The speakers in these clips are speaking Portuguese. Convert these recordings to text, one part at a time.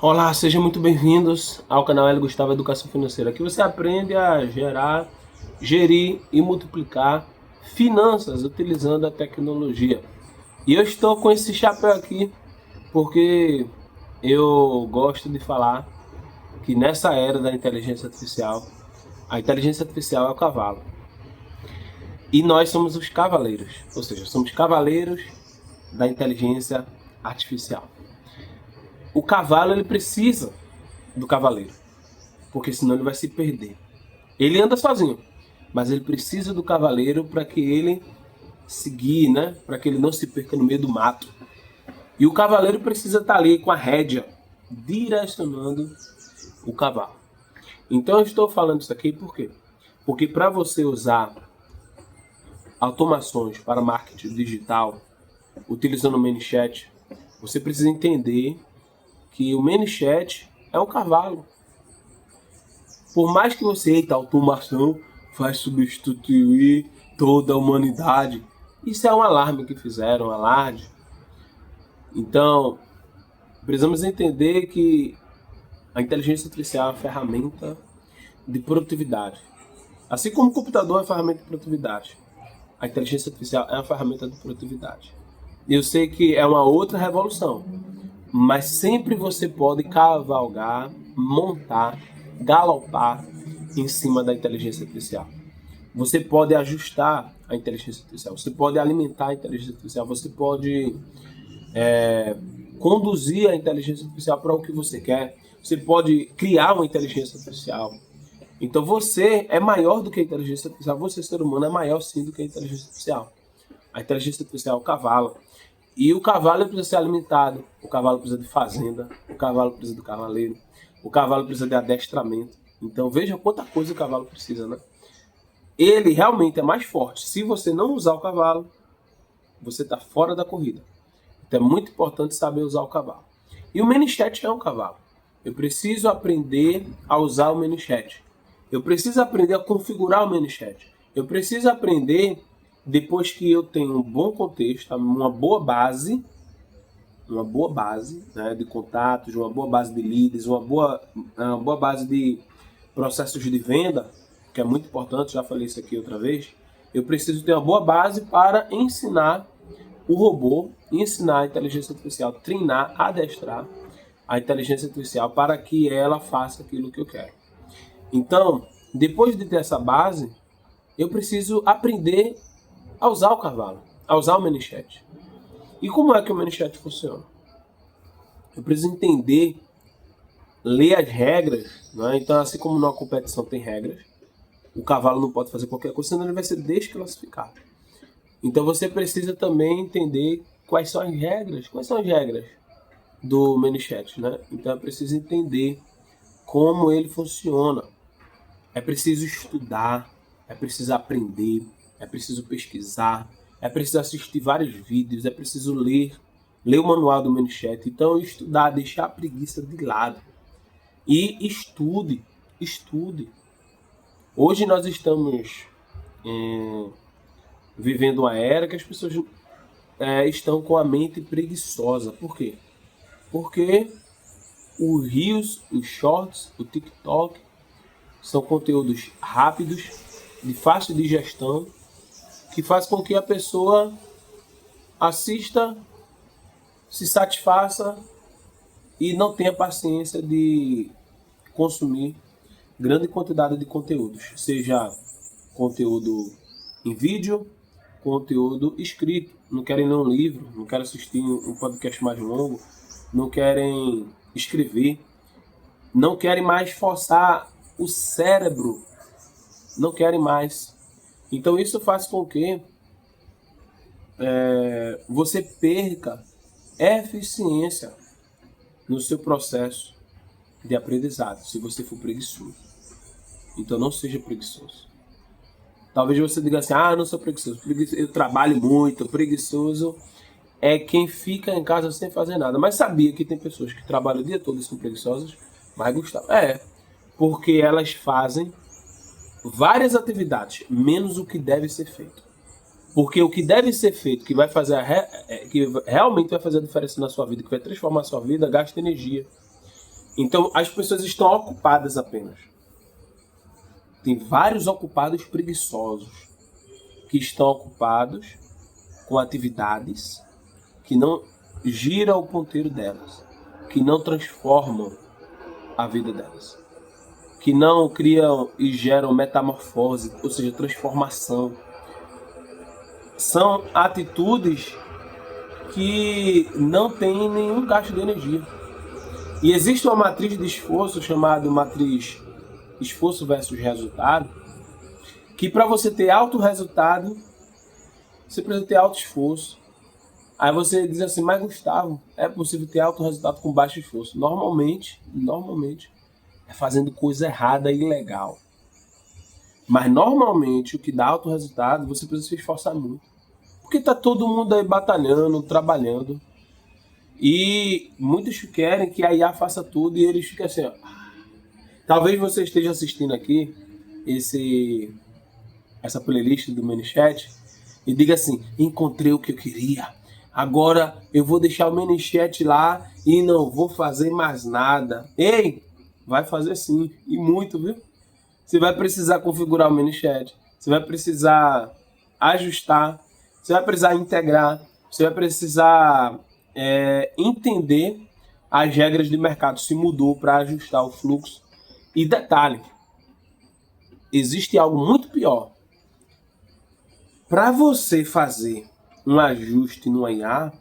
Olá, sejam muito bem-vindos ao canal L Gustavo Educação Financeira. Aqui você aprende a gerar, gerir e multiplicar finanças utilizando a tecnologia. E eu estou com esse chapéu aqui porque eu gosto de falar que nessa era da inteligência artificial, a inteligência artificial é o cavalo. E nós somos os cavaleiros, ou seja, somos cavaleiros da inteligência artificial. O cavalo ele precisa do cavaleiro, porque senão ele vai se perder. Ele anda sozinho, mas ele precisa do cavaleiro para que ele se guie, né? Para que ele não se perca no meio do mato. E o cavaleiro precisa estar ali com a rédea, direcionando o cavalo. Então eu estou falando isso aqui por quê? Porque para você usar automações para marketing digital, utilizando o ManyChat, você precisa entender que o ManyChat é um cavalo. Por mais que você, eita, automação vai substituir toda a humanidade. Isso é um alarme que fizeram, um alarde. Então, precisamos entender que a inteligência artificial é uma ferramenta de produtividade. Assim como o computador é uma ferramenta de produtividade, a inteligência artificial é uma ferramenta de produtividade. Eu sei que é uma outra revolução, mas sempre você pode cavalgar, montar, galopar em cima da inteligência artificial. Você pode ajustar a inteligência artificial, você pode alimentar a inteligência artificial, você pode conduzir a inteligência artificial para o que você quer, você pode criar uma inteligência artificial. Então você é maior do que a inteligência artificial, você ser humano é maior sim do que a inteligência artificial. A inteligência artificial é o cavalo. E o cavalo precisa ser alimentado, o cavalo precisa de fazenda, o cavalo precisa do cavaleiro, o cavalo precisa de adestramento. Então veja quanta coisa o cavalo precisa, né? Ele realmente é mais forte. Se você não usar o cavalo, você está fora da corrida. Então é muito importante saber usar o cavalo. E o ManyChat é um cavalo. Eu preciso aprender a usar o ManyChat. Eu preciso aprender a configurar o ManyChat. Eu preciso aprender, depois que eu tenho um bom contexto, uma boa base, né, de contatos, uma boa base de leads, uma boa base de processos de venda, que é muito importante, já falei isso aqui outra vez. Eu preciso ter uma boa base para ensinar o robô, ensinar a inteligência artificial, treinar, adestrar a inteligência artificial para que ela faça aquilo que eu quero. Então, depois de ter essa base, eu preciso aprender a usar o cavalo, a usar o ManyChat. E como é que o ManyChat funciona? Eu preciso entender, ler as regras, né? Então, assim como numa competição tem regras, o cavalo não pode fazer qualquer coisa, senão ele vai ser desclassificado. Então você precisa também entender quais são as regras do ManyChat, né? Então é preciso entender como ele funciona. É preciso estudar, é preciso aprender, é preciso pesquisar, é preciso assistir vários vídeos, é preciso ler o manual do ManyChat. Então estudar, deixar a preguiça de lado e estude. Hoje nós estamos vivendo uma era que as pessoas estão com a mente preguiçosa. Por quê? Porque os Reels, os Shorts, o TikTok são conteúdos rápidos, de fácil digestão, que faz com que a pessoa assista, se satisfaça e não tenha paciência de consumir grande quantidade de conteúdos, seja conteúdo em vídeo, conteúdo escrito. Não querem ler um livro, não querem assistir um podcast mais longo, não querem escrever, não querem mais forçar o cérebro, não querem mais. Então isso faz com que você perca eficiência no seu processo de aprendizado, se você for preguiçoso. Então não seja preguiçoso. Talvez você diga assim, eu não sou preguiçoso, eu trabalho muito, preguiçoso é quem fica em casa sem fazer nada. Mas sabia que tem pessoas que trabalham o dia todo e são preguiçosas? Mas Gustavo, porque elas fazem várias atividades, menos o que deve ser feito. Porque o que deve ser feito, que vai fazer que realmente vai fazer a diferença na sua vida, que vai transformar a sua vida, gasta energia. Então, as pessoas estão ocupadas apenas. Tem vários ocupados preguiçosos que estão ocupados com atividades que não giram o ponteiro delas, que não transformam a vida delas, que não criam e geram metamorfose, ou seja, transformação. São atitudes que não têm nenhum gasto de energia. E existe uma matriz de esforço chamada matriz esforço versus resultado, que para você ter alto resultado, você precisa ter alto esforço. Aí você diz assim, mas Gustavo, é possível ter alto resultado com baixo esforço? Normalmente, é fazendo coisa errada e ilegal. Mas normalmente o que dá alto resultado, você precisa se esforçar muito. Porque tá todo mundo aí batalhando, trabalhando. E muitos querem que a IA faça tudo e eles ficam assim, ó. Talvez você esteja assistindo aqui essa playlist do ManyChat e diga assim, encontrei o que eu queria. Agora eu vou deixar o ManyChat lá e não vou fazer mais nada. Ei, vai fazer sim, e muito, viu? Você vai precisar configurar o ManyChat, você vai precisar ajustar, você vai precisar integrar, você vai precisar entender as regras de mercado, se mudou para ajustar o fluxo. E detalhe, existe algo muito pior. Para você fazer um ajuste no IA,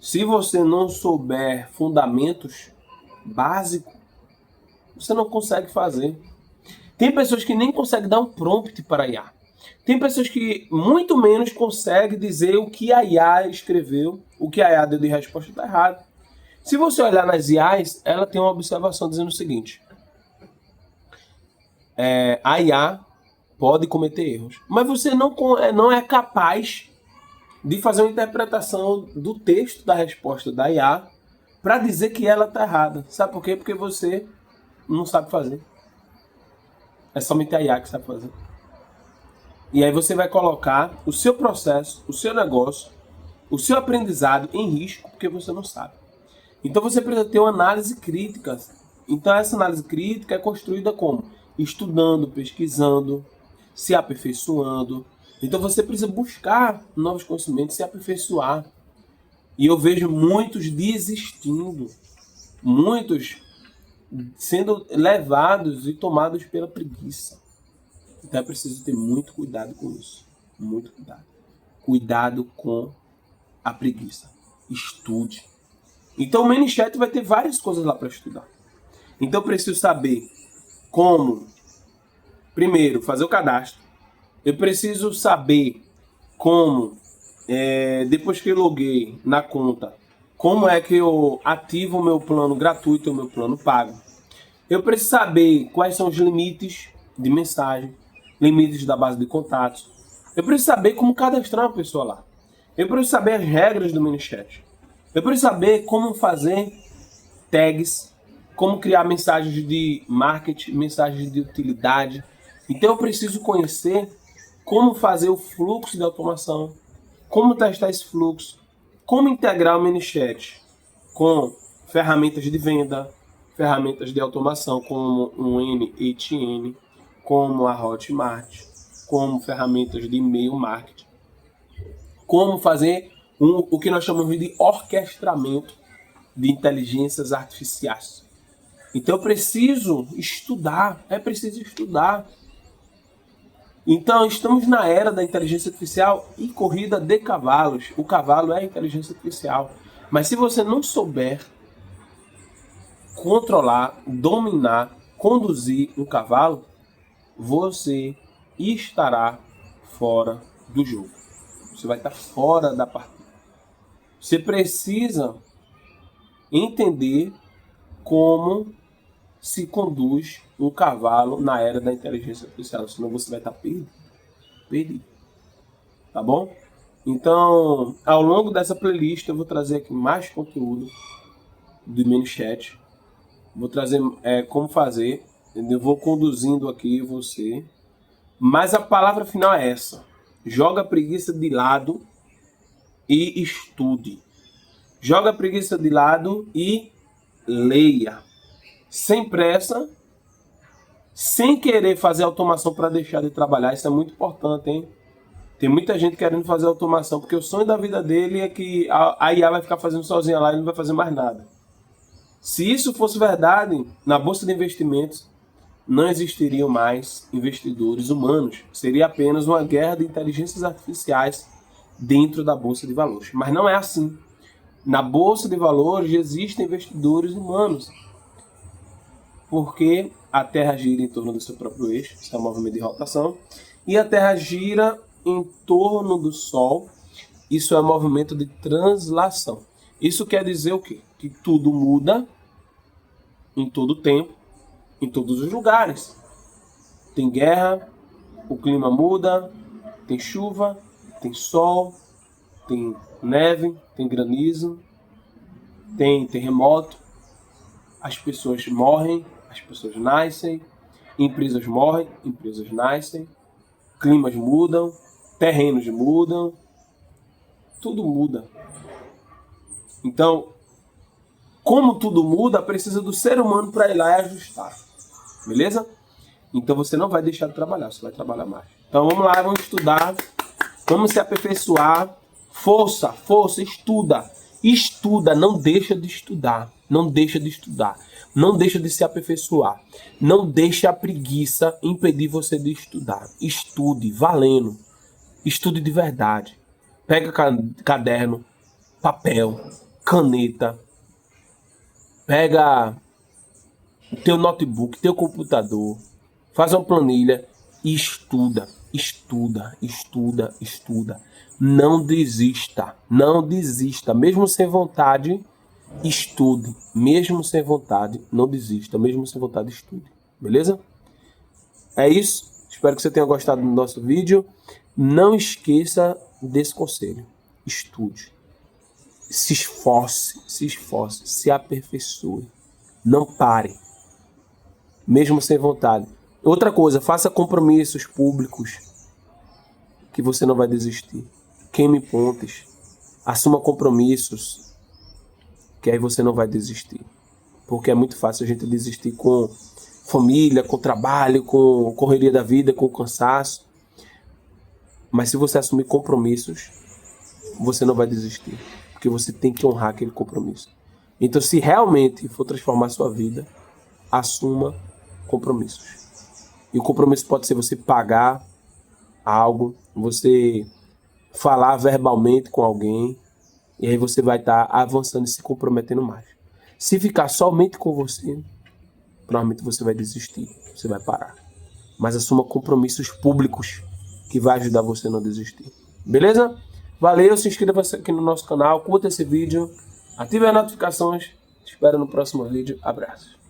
se você não souber fundamentos básicos, você não consegue fazer. Tem pessoas que nem conseguem dar um prompt para a IA. Tem pessoas que muito menos conseguem dizer o que a IA escreveu, o que a IA deu de resposta está errado. Se você olhar nas IAs, ela tem uma observação dizendo o seguinte. A IA pode cometer erros, mas você não é capaz de fazer uma interpretação do texto da resposta da IA para dizer que ela está errada. Sabe por quê? Porque você não sabe fazer. É somente a IA que sabe fazer. E aí você vai colocar o seu processo, o seu negócio, o seu aprendizado em risco porque você não sabe. Então você precisa ter uma análise crítica. Então essa análise crítica é construída como? Estudando, pesquisando, se aperfeiçoando. Então você precisa buscar novos conhecimentos, se aperfeiçoar. E eu vejo muitos desistindo, muitos sendo levados e tomados pela preguiça. Então é preciso ter muito cuidado com isso. Muito cuidado. Cuidado com a preguiça. Estude. Então o ManyChat vai ter várias coisas lá para estudar. Então eu preciso saber como, primeiro, fazer o cadastro. Eu preciso saber como, depois que eu loguei na conta, como é que eu ativo o meu plano gratuito ou o meu plano pago. Eu preciso saber quais são os limites de mensagem, limites da base de contatos. Eu preciso saber como cadastrar uma pessoa lá. Eu preciso saber as regras do ManyChat. Eu preciso saber como fazer tags, como criar mensagens de marketing, mensagens de utilidade. Então eu preciso conhecer como fazer o fluxo de automação, como testar esse fluxo, como integrar o ManyChat com ferramentas de venda, ferramentas de automação como um N8N, como a Hotmart, como ferramentas de e-mail marketing, como fazer o que nós chamamos de orquestramento de inteligências artificiais. Então eu preciso estudar, é preciso estudar. Então estamos na era da inteligência artificial e corrida de cavalos. O cavalo é a inteligência artificial. Mas se você não souber controlar, dominar, conduzir um cavalo, você estará fora do jogo. Você vai estar fora da partida. Você precisa entender como se conduz um cavalo na era da inteligência artificial, senão você vai estar perdido. Tá bom? Então, ao longo dessa playlist, eu vou trazer aqui mais conteúdo do ManyChat. Vou trazer como fazer. Eu vou conduzindo aqui você. Mas a palavra final é essa. Joga a preguiça de lado e estude. Joga a preguiça de lado e leia. sem pressa, sem querer fazer automação para deixar de trabalhar. Isso é muito importante, hein? Tem muita gente querendo fazer automação, porque o sonho da vida dele é que a IA vai ficar fazendo sozinha lá e não vai fazer mais nada. Se isso fosse verdade, na Bolsa de Investimentos não existiriam mais investidores humanos. Seria apenas uma guerra de inteligências artificiais dentro da Bolsa de Valores. Mas não é assim. Na Bolsa de Valores existem investidores humanos. Porque a Terra gira em torno do seu próprio eixo, isso é um movimento de rotação, e a Terra gira em torno do Sol, isso é um movimento de translação. Isso quer dizer o quê? Que tudo muda em todo tempo, em todos os lugares. Tem guerra, o clima muda, tem chuva, tem sol, tem neve, tem granizo, tem terremoto, as pessoas morrem, as pessoas nascem, empresas morrem, empresas nascem, climas mudam, terrenos mudam, tudo muda. Então, como tudo muda, precisa do ser humano para ir lá e ajustar. Beleza? Então você não vai deixar de trabalhar, você vai trabalhar mais. Então vamos lá, vamos estudar, vamos se aperfeiçoar. Força, força, estuda. Estuda, não deixa de estudar. Não deixa de estudar. Não deixa de se aperfeiçoar. Não deixa a preguiça impedir você de estudar. Estude, valendo. Estude de verdade. Pega caderno, papel, caneta. Pega teu notebook, teu computador. Faz uma planilha e estuda. Estuda, estuda, estuda. Não desista. Não desista. Mesmo sem vontade, estude. Mesmo sem vontade, não desista. Mesmo sem vontade, estude. Beleza? É isso. Espero que você tenha gostado do nosso vídeo. Não esqueça desse conselho. Estude. Se esforce, se aperfeiçoe. Não pare. Mesmo sem vontade. Outra coisa, faça compromissos públicos que você não vai desistir. Queime pontes. Assuma compromissos que aí você não vai desistir. Porque é muito fácil a gente desistir com família, com trabalho, com correria da vida, com cansaço. Mas se você assumir compromissos, você não vai desistir. Porque você tem que honrar aquele compromisso. Então, se realmente for transformar a sua vida, assuma compromissos. E o compromisso pode ser você pagar algo, você falar verbalmente com alguém, e aí você vai estar avançando e se comprometendo mais. Se ficar somente com você, provavelmente você vai desistir, você vai parar. Mas assuma compromissos públicos que vai ajudar você a não desistir. Beleza? Valeu, se inscreva aqui no nosso canal, curta esse vídeo, ative as notificações, te espero no próximo vídeo. Abraços.